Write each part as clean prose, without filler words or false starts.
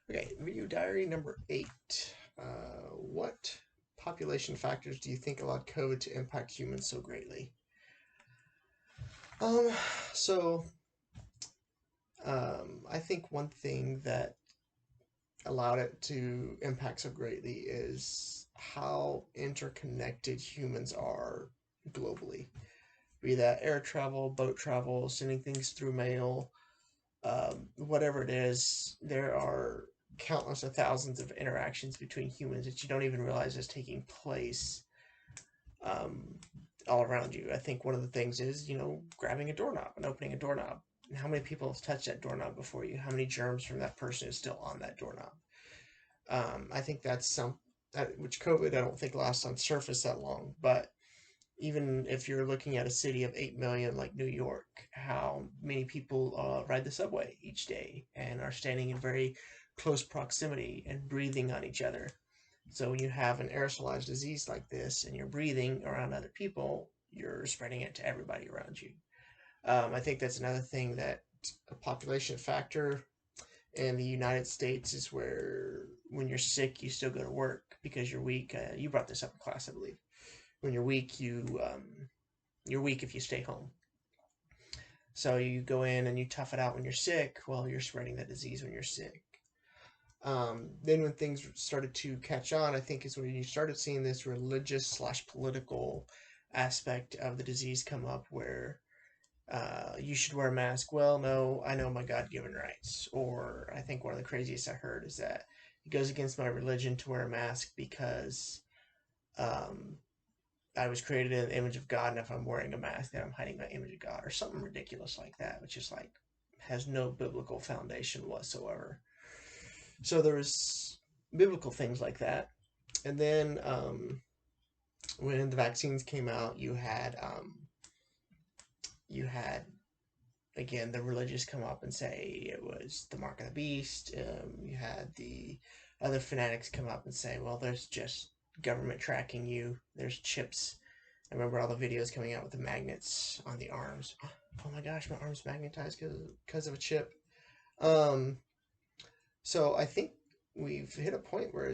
Okay, video diary number 8. What population factors do you think allowed COVID to impact humans so greatly? Um, so I think one thing that allowed it to impact so greatly is how interconnected humans are globally. Be that air travel, boat travel, sending things through mail, whatever it is, there are countless of thousands of interactions between humans that you don't even realize is taking place um, all around you. I think one of the things is, grabbing a doorknob and opening a doorknob. And how many people have touched that doorknob before you? How many germs from that person is still on that doorknob? I think that's which COVID I don't think lasts on surface that long, but even if you're looking at a city of 8 million like New York, how many people ride the subway each day and are standing in very close proximity and breathing on each other. So when you have an aerosolized disease like this and you're breathing around other people, you're spreading it to everybody around you. I think that's another thing that a population factor in the United States is where when you're sick, you still go to work because you're weak. You brought this up in class, I believe. When you're weak, you're weak if you stay home. So you go in and you tough it out when you're sick. Well, you're spreading the disease when you're sick. Then when things started to catch on, I think is when you started seeing this religious slash political aspect of the disease come up, where you should wear a mask. Well, no, I know my God-given rights. Or I think one of the craziest I heard is that it goes against my religion to wear a mask because um, I was created in the image of God, and if I'm wearing a mask, then I'm hiding my image of God, or something ridiculous like that, which is like has no biblical foundation whatsoever. So there's biblical things like that, and then when the vaccines came out, you had again the religious come up and say it was the mark of the beast. You had the other fanatics come up and say, well, there's just government tracking you. There's chips. I remember all the videos coming out with the magnets on the arms. Oh my gosh, my arm's magnetized because of a chip. Um, so I think we've hit a point where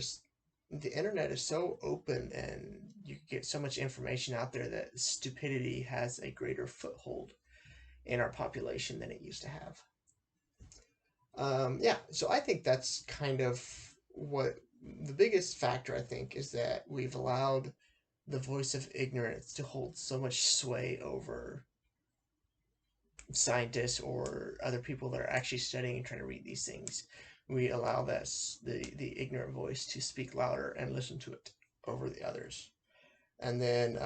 the internet is so open and you get so much information out there that stupidity has a greater foothold in our population than it used to have. Yeah, so I think that's kind of what the biggest factor I think is that we've allowed the voice of ignorance to hold so much sway over scientists or other people that are actually studying and trying to read these things. We allow the ignorant voice to speak louder and listen to it over the others. And then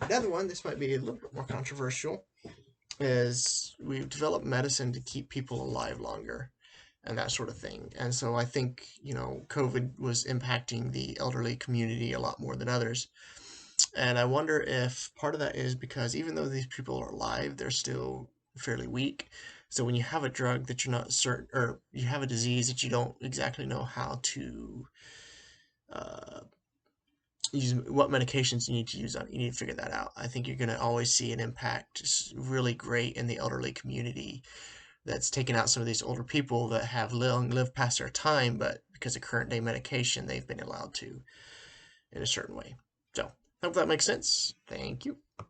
another one, this might be a little bit more controversial, is we've developed medicine to keep people alive longer and that sort of thing. And so I think, COVID was impacting the elderly community a lot more than others. And I wonder if part of that is because even though these people are alive, they're still fairly weak. So when you have a drug that you're not certain, or you have a disease that you don't exactly know how to uh, use, what medications you need to use on it, you need to figure that out. I think you're going to always see an impact really great in the elderly community that's taken out some of these older people that have long lived past their time, but because of current day medication, they've been allowed to in a certain way. So, hope that makes sense. Thank you.